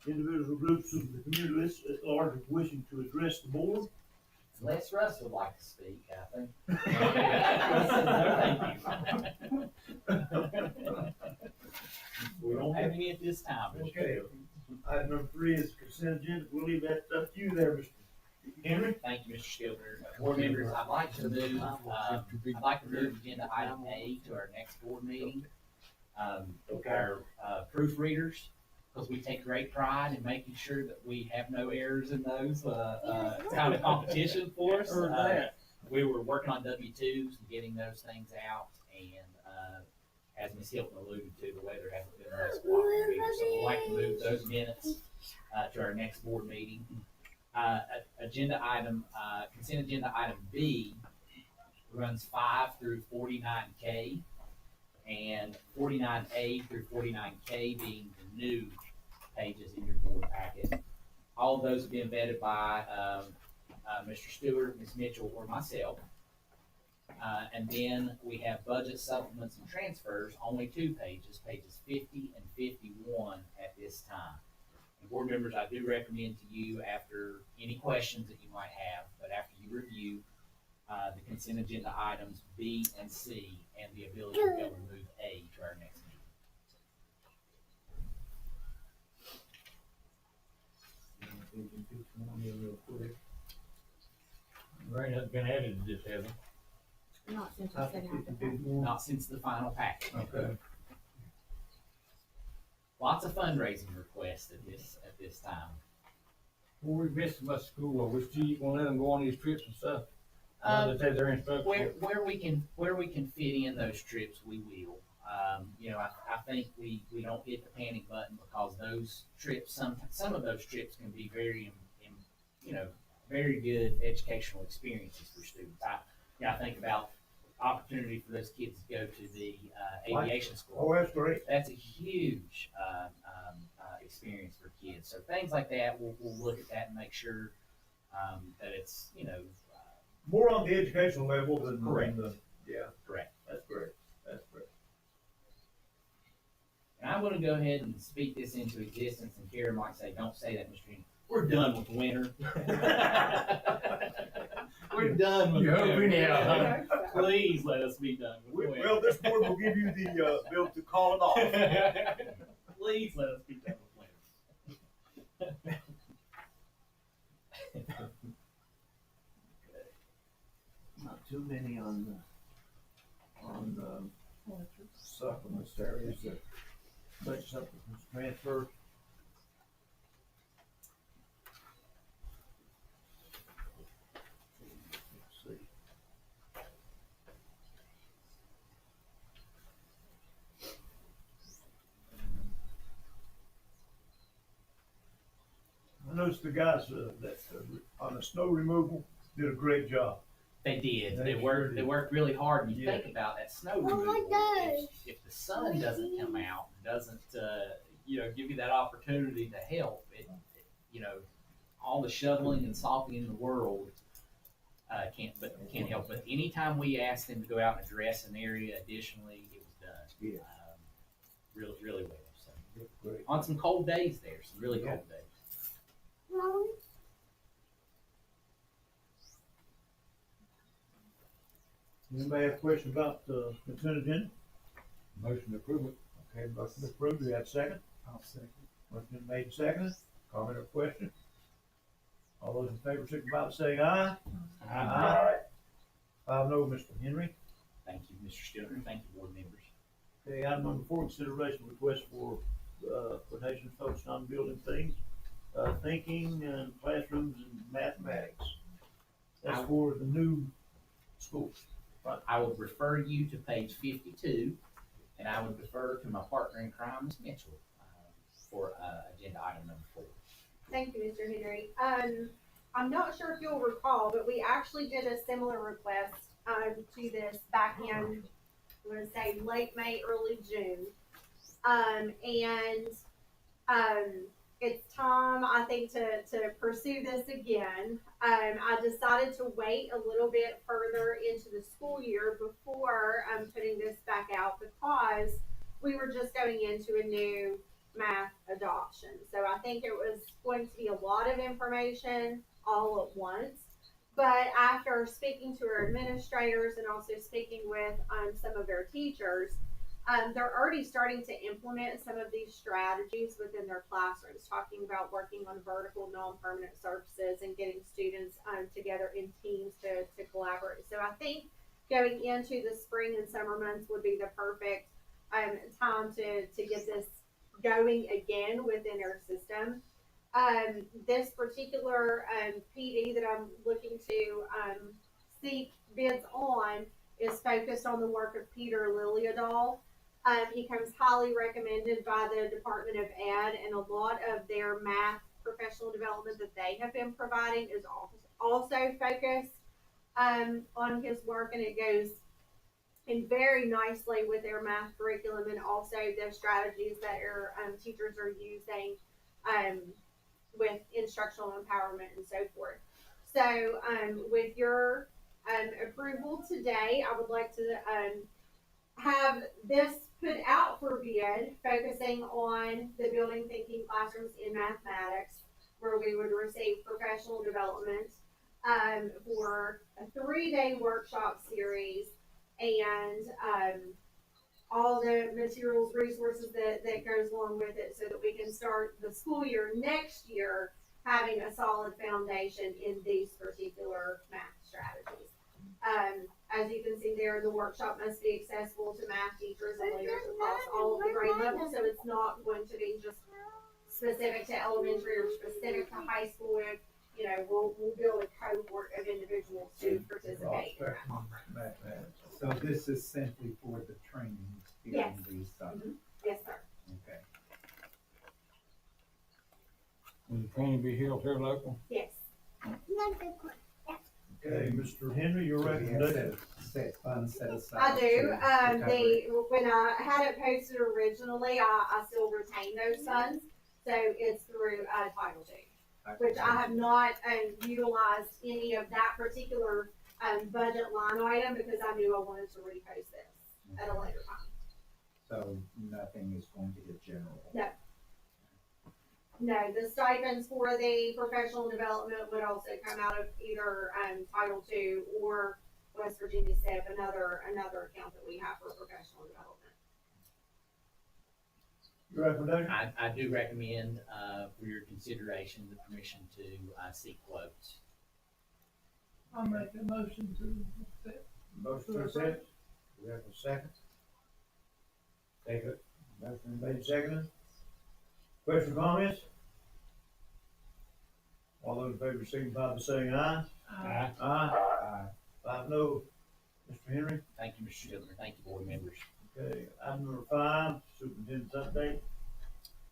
individuals or groups of the community at large wishing to address the board? Les Russ would like to speak, I think. We don't Have any at this time. Mr. Okay. Item number 3 is consent agenda. We'll leave that up to you there, Mr. Henry. Thank you, Mr. Stiltner. Board members, I'd like to move agenda item A to our next board meeting. Our proofreaders, because we take great pride in making sure that we have no errors in those. It's kind of competition for us. We were working on W-2s and getting those things out, and as Ms. Hilton alluded to, the weather hasn't been the most cooperative, so we'd like to move those minutes to our next board meeting. Consent agenda item B runs 5 through 49K, and 49A through 49K being the new pages in your board packet. All of those have been vetted by Mr. Stewart, Ms. Mitchell, or myself. And then we have budget supplements and transfers, only 2 pages, pages 50 and 51 at this time. And board members, I do recommend to you, after any questions that you might have, but after you review the consent agenda items B and C and the ability to be able to move A to our next meeting. Rain hasn't been added to this, has it? Not since I said half. Not since the final package. Okay. Lots of fundraising requests at this time. Well, we missed much school, or was she gonna let them go on these trips and stuff? That they their instructions. Where we can fit in those trips, we will. I think we don't hit the panic button, because those trips, some of those trips can be very very good educational experiences for students. I think about opportunity for those kids to go to the aviation school. Oh, that's great. That's a huge experience for kids. So things like that, we'll look at that and make sure that it's More on the educational level than Correct. Yeah, correct. that's great. That's great. And I'm going to go ahead and speak this into existence, and Karen might say, "Don't say that, Mr. Henry. We're done with winter. We're done with winter. Please let us be done with winter." Well, this board will give you the ability to call it off. Please let us be done with winter. Not too many on the supplements areas that budget supplements transfer. Let's see. I noticed the guys that on the snow removal did a great job. They did. They They sure did. worked really hard. And you Yeah. think about that snow Oh my removal. gosh. If the sun doesn't come out, doesn't give you that opportunity to help, all the shoveling and salting in the world can't help. But anytime we asked them to go out and address an area additionally, it was done. Yeah. Really, really well. So Great. on some cold days there, some really Yeah. cold days. Mommy? Anybody have a question about the consent agenda? Motion to approve it. Okay, motion approved. Do you have a second? I'll second. Motion made and seconded. Comment or question? All those in favor, signify by saying aye. Aye. 5-0, Mr. Henry. Thank you, Mr. Stiltner. Thank you, board members. Okay, item number 4, consideration request for quotations focused on building things, thinking and classrooms and mathematics. That's for the new schools. I would refer you to page 52, and I would defer to my partner in crime, Ms. Mitchell, for agenda item number 4. Thank you, Mr. Henry. I'm not sure if you'll recall, but we actually did a similar request to this back in, I'm going to say late May, early June. It's time, I think, to pursue this again. I decided to wait a little bit further into the school year before putting this back out, because we were just going into a new math adoption. So I think it was going to be a lot of information all at once. But after speaking to our administrators and also speaking with some of their teachers, they're already starting to implement some of these strategies within their classrooms, talking about working on vertical non-permanent surfaces and getting students together in teams to collaborate. So I think going into the spring and summer months would be the perfect time to get this going again within our system. This particular PD that I'm looking to seek bids on is focused on the work of Peter Liliadall. He comes highly recommended by the Department of Ed, and a lot of their math professional development that they have been providing is also focused on his work, and it goes in very nicely with their math curriculum and also the strategies that our teachers are using with instructional empowerment and so forth. So with your approval today, I would like to have this put out for bid, focusing on the building thinking classrooms in mathematics, where we would receive professional development for a 3-day workshop series and all the materials, resources that goes along with it, so that we can start the school year next year having a solid foundation in these particular math strategies. As you can see there, the workshop must be accessible to math teachers and leaders across all of the grade levels, so it's not going to be just specific to elementary or specific to high school. We'll build a cohort of individuals to participate in that. So this is simply for the trainings Yes. during these summers? Yes, sir. Okay. Will the training be held here local? Yes. Okay, Mr. Henry, your So we have recommendation? set funds set aside. I do. to cover it. When I had it posted originally, I still retain those funds. So it's through Title II, which I have not utilized any of that particular budget line item because I knew I wanted to repost this at a later time. So nothing is going to hit general? No. No, the stipends for the professional development would also come out of either Title II or West Virginia SIP, another account that we have for professional development. Your recommendation? I do recommend, for your consideration, the permission to, seek quotes. I'll make a motion to accept. Motion to accept. We have a second. Second. Motion made, seconded. Questions or comments? All those in favor signify by saying aye. Aye. Aye. 5 no. Mr. Henry? Thank you, Mr. Children. Thank you, board members. Okay, item number 5, superintendent's update.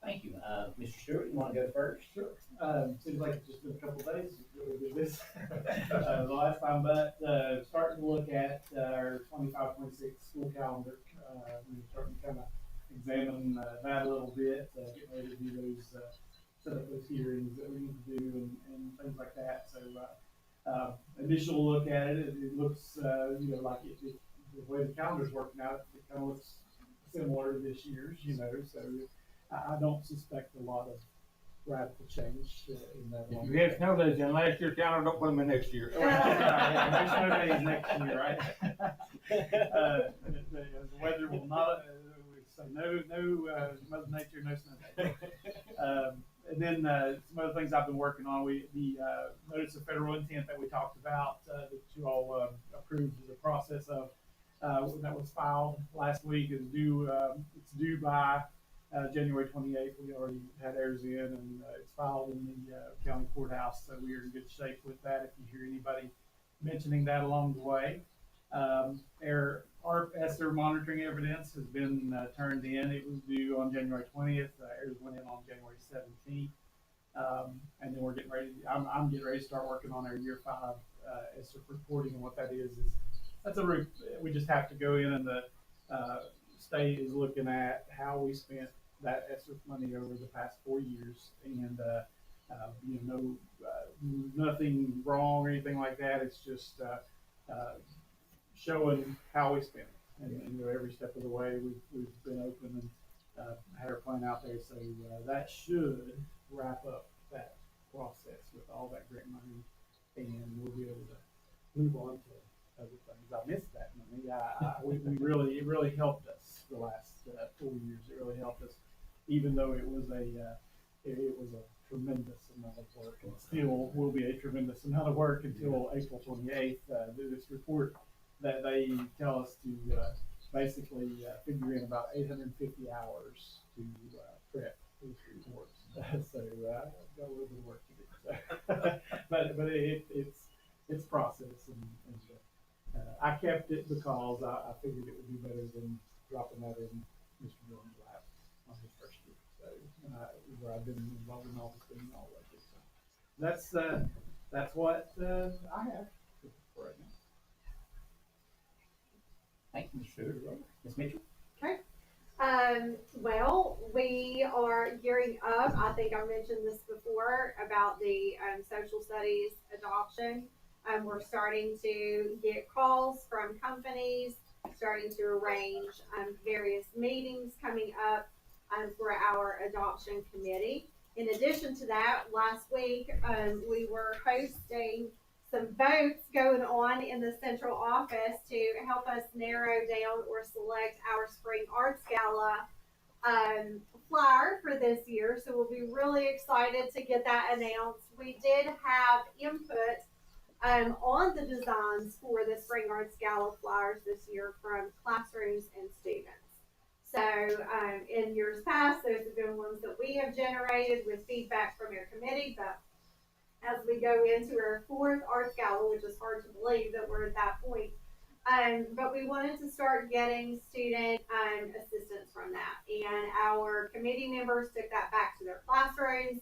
Thank you. Mr. Stewart, you wanna go first? Sure. Seems like it's just been a couple of days since we really did this, the last time, but, starting to look at our 25-26 school calendar. We're starting to kind of examine, that a little bit, getting ready to do those, set up those hearings that we need to do and things like that. So, initial look at it, it looks, like the way the calendar's working out, it kind of looks similar to this year's, so I don't suspect a lot of radical change in that one. If you had snow days in last year's calendar, don't put them in next year. Yeah, no snow days next year, right? The weather will not, so no, Mother Nature, no snow days. And then, some other things I've been working on, the notice of federal intent that we talked about, that you all, approved the process of, that was filed last week is due, it's due by, January 28th. We already had ours in, and it's filed in the county courthouse, so we are in good shape with that. If you hear anybody mentioning that along the way, our ESSER monitoring evidence has been turned in. It was due on January 20th. Ours went in on January 17th, and then we're getting ready. I'm getting ready to start working on our year 5 ESSER reporting, and what that is that's we just have to go in, and the state is looking at how we spent that ESSER money over the past 4 years, and nothing wrong or anything like that. It's just showing how we spent it, and every step of the way we've been open had her plan out there, so, that should wrap up that process with all that grant money, and we'll be able to move on to other things. I missed that money. It really helped us the last 4 years. It really helped us, even though it was a tremendous amount of work, and still will be a tremendous amount of work until April 28th. This report that they tell us to basically figure in about 850 hours to prep these reports. So I've got a little bit of work to do. So. but it's process, and I kept it because I figured it would be better than dropping that in Mr. Jones' lap on his first year. So where I've been involved in all this thing all the way through. So that's what I have for right now. Thank you, Mr. Stewart. Ms. Mitchell? Well, we are gearing up. I think I mentioned this before about the social studies adoption. We're starting to get calls from companies, starting to arrange various meetings coming up for our adoption committee. In addition to that, last week we were hosting some votes going on in the central office to help us narrow down or select our Spring Arts Gala flyer for this year. So we'll be really excited to get that announced. We did have input on the designs for the Spring Arts Gala flyers this year from classrooms and students. So in years past, those have been ones that we have generated with feedback from our committee, but as we go into our 4th Arts Gala, which is hard to believe that we're at that point. But we wanted to start getting student assistance from that. And our committee members took that back to their classrooms,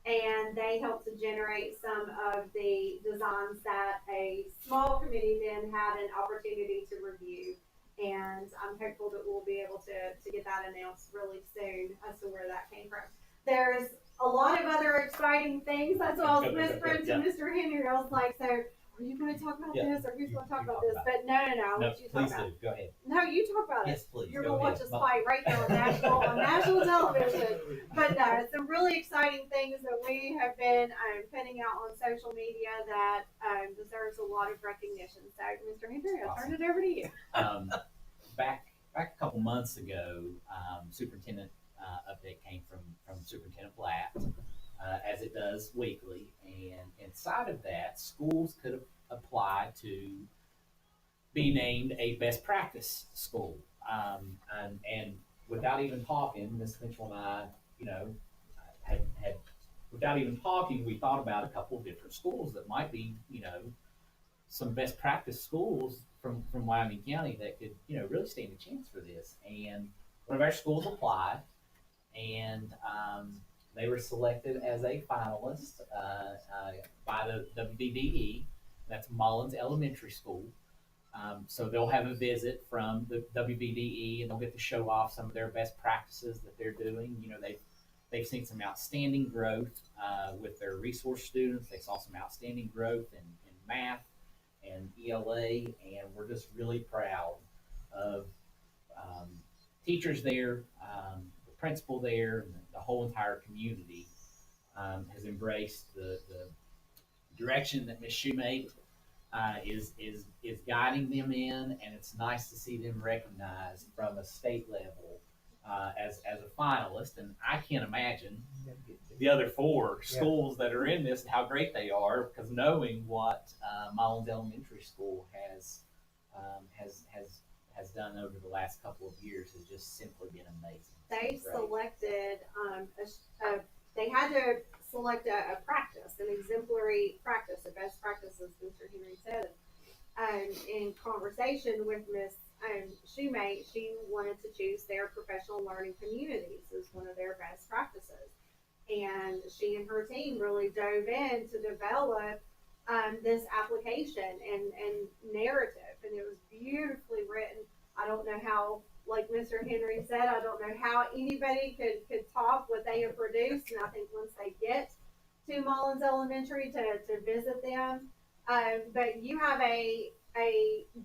and they helped to generate some of the designs that a small committee then had an opportunity to review. And I'm hopeful that we'll be able to get that announced really soon as to where that came from. There's a lot of other exciting things. That's why I was whispering to Mr. Henry. I was like, so are you going to talk about this, or who's going to talk about this? But no, I'll let you talk about it. Go ahead. No, you talk about it. Yes, please. You're going to watch us fight right now on national television. But no, it's some really exciting things that we have been putting out on social media that deserves a lot of recognition. So, Mr. Henry, I'll turn it over to you. Back a couple months ago, superintendent update came from Superintendent Blatt, as it does weekly, and inside of that, schools could apply to be named a best practice school. And without even talking, Ms. Mitchell and I, had without even talking, we thought about a couple of different schools that might be, some best practice schools from Wyoming County that could, really stand a chance for this. And one of our schools applied, and they were selected as a finalist by the WVDE. That's Mullins Elementary School. So they'll have a visit from the WVDE, and they'll get to show off some of their best practices that they're doing. They've seen some outstanding growth with their resource students. They saw some outstanding growth in math and ELA, and we're just really proud of teachers there, the principal there, and the whole entire community has embraced the direction that Ms. Shoemate is guiding them in, and it's nice to see them recognized from a state level as a finalist. And I can't imagine the other 4 schools that are in this and how great they are, because knowing what Mullins Elementary School has done over the last couple of years has just simply been amazing. They selected they had to select a practice, an exemplary practice, a best practice, as Mr. Henry said. In conversation with Ms. Shoemate, she wanted to choose their professional learning communities as one of their best practices. And she and her team really dove in to develop this application and narrative, and it was beautifully written. I don't know how, like Mr. Henry said, I don't know how anybody could top what they have produced, and I think once they get to Mullins Elementary to visit them, but you have a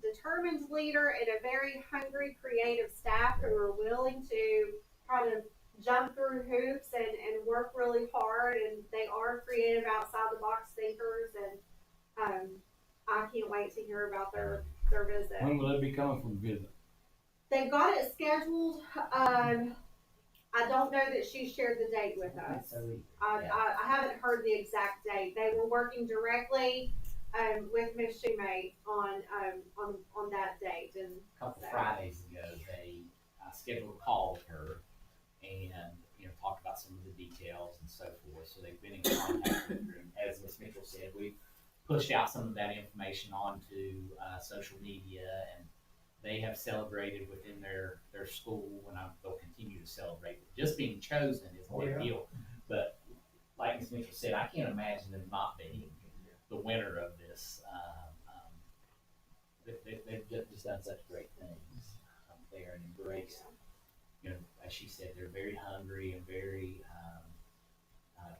determined leader and a very hungry, creative staff who are willing to try to jump through hoops and work really hard, and they are creative, outside the box thinkers, and, I can't wait to hear about their visit. When will they be coming for the visit? They've got it scheduled, I don't know that she shared the date with us. I haven't heard the exact date. They were working directly, with Ms. Shoemate on that date, and A couple so. Fridays ago, they scheduled a call with her and, talked about some of the details and so forth. So they've been in contact with her. And as Ms. Mitchell said, we pushed out some of that information onto social media, and they have celebrated within their school, and they'll continue to celebrate. Just being chosen is a big deal. But like Ms. Mitchell said, I can't imagine them not being the winner of this. They've just done such great things there and embraced. As she said, they're very hungry and very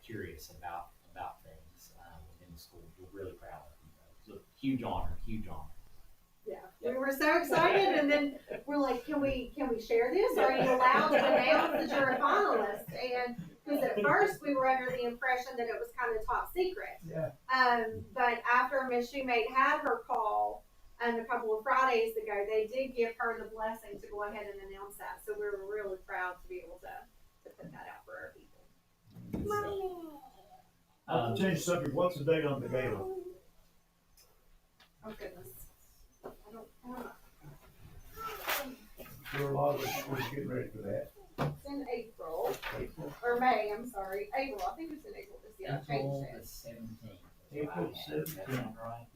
curious about things within the school. We're really proud of them. It's a huge honor, huge honor. Yeah, we were so excited, and then we're like, can we share this? Are you allowed to announce that you're a finalist? And because at first we were under the impression that it was kind of top secret. Yeah. But after Ms. Shoemate had her call, a couple of Fridays ago, they did give her the blessing to go ahead and announce that. So we were really proud to be able to put that out for our people. I'll change the subject, what's the date on the gala? Oh goodness. I don't. There are a lot of us, we're getting ready for that. It's in April, April, or May, I'm sorry. April, I think it's in April this year. I April changed the it. 17th. April That 17th. sound right?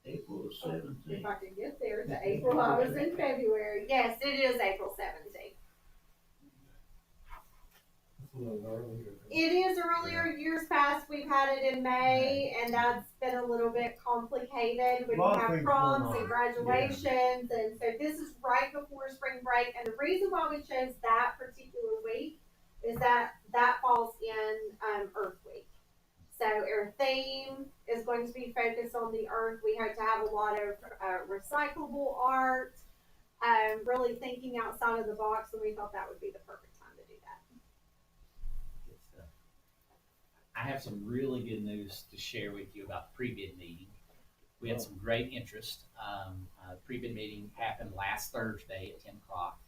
April If 17th. I can get there to April, I was in February. Yes, it is April 17th. It is earlier. Years past, we've had it in May, and that's been a little bit complicated. We Lot of have things proms going on. and graduations, and so this is right before spring break. And the reason why we chose that particular week is that falls in Earth Week. So our theme is going to be focused on the earth. We hope to have a lot of recyclable art, really thinking outside of the box, and we thought that would be the perfect time to do that. Good stuff. I have some really good news to share with you about the pre-bid meeting. We had some great interest. The pre-bid meeting happened last Thursday at 10 o'clock.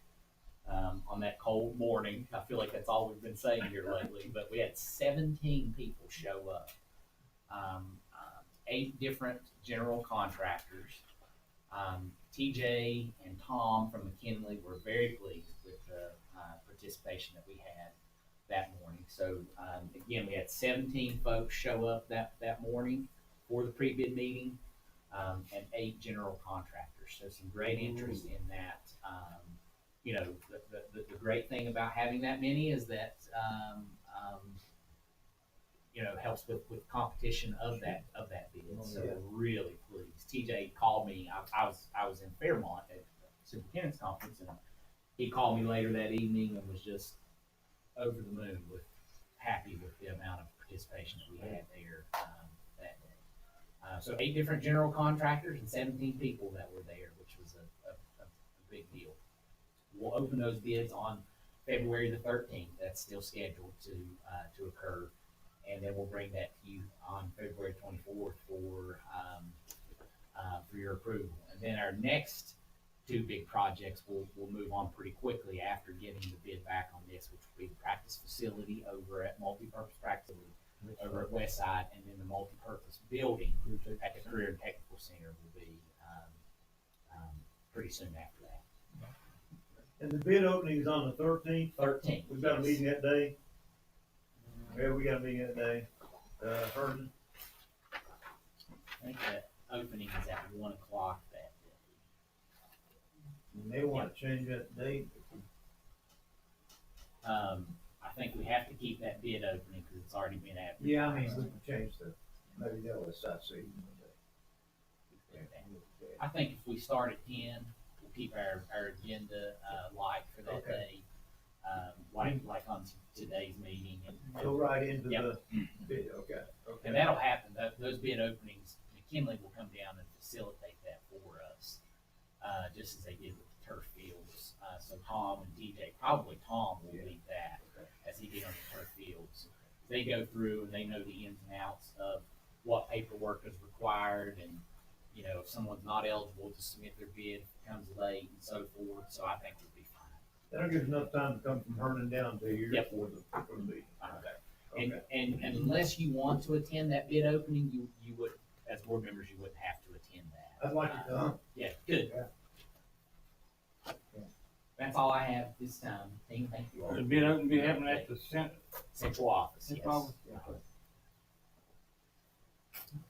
On that cold morning. I feel like that's all we've been saying here lately, but we had 17 people show up. 8 different general contractors. TJ and Tom from McKinley were very pleased with the participation that we had that morning. So again, we had 17 folks show up that morning for the pre-bid meeting, and 8 general contractors. So some great interest in that. The great thing about having that many is that, helps with competition of that bid. So we're really pleased. TJ called me, I was in Fairmont at the superintendent's conference, and he called me later that evening and was just over the moon happy with the amount of participation that we had there, that day. So 8 different general contractors and 17 people that were there, which was a big deal. We'll open those bids on February the 13th. That's still scheduled to occur, and then we'll bring that to you on February 24th for your approval. And then our next 2 big projects will move on pretty quickly after getting the bid back on this, which will be the practice facility over at multipurpose practice over at Westside, and then the multipurpose building at the Career and Technical Center will be pretty soon after that. And the bid opening is on the 13th. 13th. We've got a meeting that day. Yeah, we got a meeting that day. Herman, I think that opening is at 1 o'clock that day. and they want to change that date. I think we have to keep that bid opening because it's already been advertised. Yeah, I mean, we can change maybe that was LSIC. I think if we start at 10, we'll keep our agenda light for that Okay. day, like on today's meeting. Go right into Yep. the bid, okay. And that'll happen. Those bid openings, McKinley will come down and facilitate that for us, just as they did with the turf fields. So Tom and DJ, probably Tom will lead that as he did on the turf fields. They go through and they know the ins and outs of what paperwork is required and, you know, if someone's not eligible to submit their bid, if it comes late and so forth. So I think we'll be fine. That'll give us enough time to come from Herndon down to here Yep. for the meeting. And, Okay. and unless you want to attend that bid opening, you would, as board members, you wouldn't have to attend that. I'd like to come. Yeah, good. Yeah. That's all I have this time. Team, thank you all. It'd be happening at the center. Central office, yes. Central office?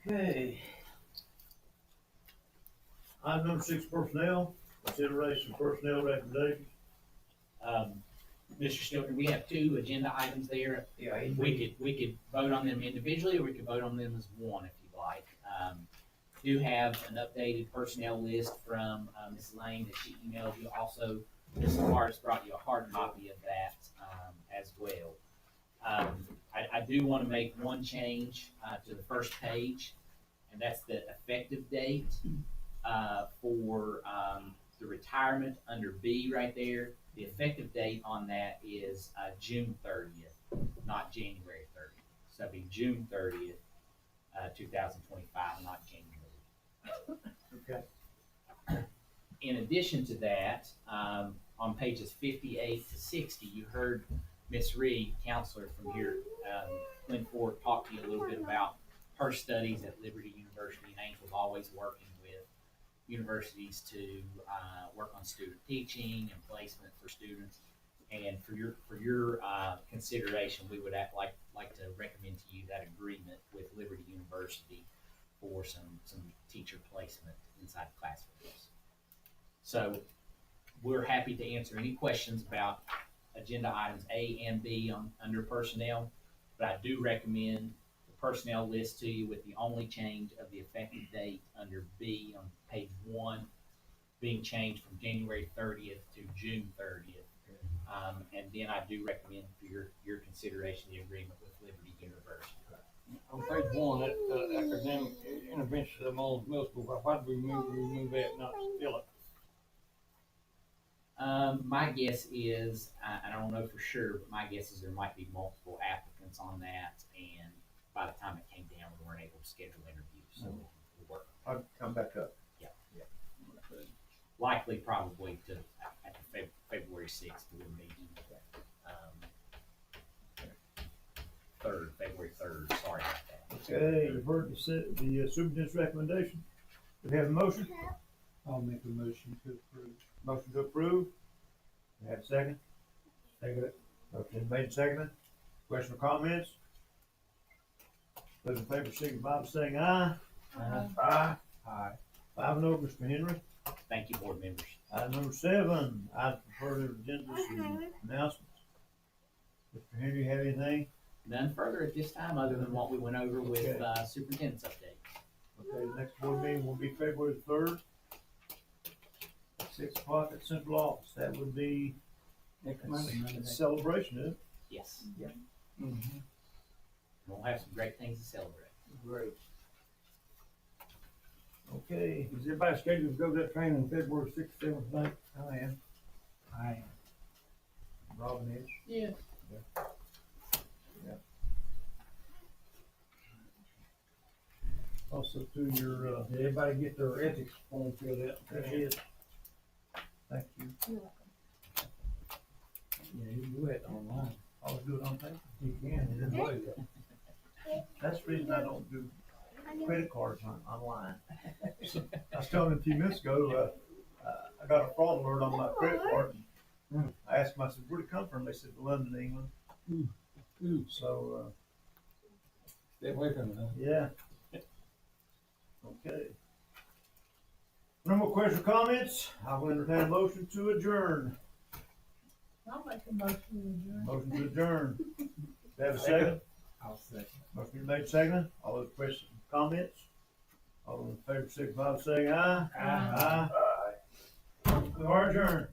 Okay. Item number 6, personnel, consideration of personnel recommendations. Mr. Stiltner, we have 2 agenda items there. Yeah. We could vote on them individually, or we could vote on them as one if you'd like. Do have an updated personnel list from, Ms. Lane that she emailed you. Also, Mr. Hart brought you a hard copy of that, as well. I do want to make one change, to the first page, and that's the effective date, for, the retirement under B right there. The effective date on that is, June 30th, not January 30th. So it'll be June 30th, 2025, not January. Okay. In addition to that, on pages 58 to 60, you heard Miss Reed, counselor from here, Glen Ford, talk to you a little bit about her studies at Liberty University, and Angel's always working with universities to work on student teaching and placement for students. And for your consideration, we would like to recommend to you that agreement with Liberty University for some teacher placement inside classrooms. So we're happy to answer any questions about agenda items A and B under personnel, but I do recommend the personnel list to you with the only change of the effective date under B on page 1 being changed from January 30th to June 30th. And then I do recommend for your consideration the agreement with Liberty University. On page 1, that academic intervention of Mullins Middle School, why did we remove that, not fill it? My guess is, I don't know for sure, but my guess is there might be multiple applicants on that, and by the time it came down, we weren't able to schedule interviews, so we'll work. I'll come back up. Likely, probably to, at the February 6th, board meeting. February 3rd, sorry about that. Okay, you've heard the superintendent's recommendation. Do we have a motion? I'll make a motion to approve. Motion to approve. We have a second? Second. Motion made and seconded. Question or comments? Those in favor signify by saying aye. Aye. Aye. 5-0, Mr. Henry. Thank you, board members. Item number 7, item for further agendas and announcements. Mr. Henry, you have anything? None further at this time, other than what we went over with Okay. superintendent's update. Okay, the next board meeting will be February 3rd at 6 o'clock at Central Office. That would be Next a Monday. celebration, isn't it? Yes, Mhm. we'll have some great things to celebrate. Great. Okay, Is everybody scheduled to go to that training on February 6th, 7th, 8th? I am. Robin is. Yeah. Also to your, Did everybody get their ethics form filled out? that is. Thank you. Yeah, you can do that online. Always do it on paper. You can, it isn't way up. That's the reason I don't do credit cards online. I was telling you a few minutes ago, I got a fraud alert on my credit card. I asked them, I said, where'd it come from? They said, London, England. Ooh, So, stay away from it, huh? yeah. Okay. No more questions or comments? I will entertain a motion to adjourn. I'll make a motion to adjourn. Motion to adjourn. Do you have a second? I'll second. Motion made second. All those questions, comments? All those in favor, signify by saying aye. Aye. Aye. We are adjourned.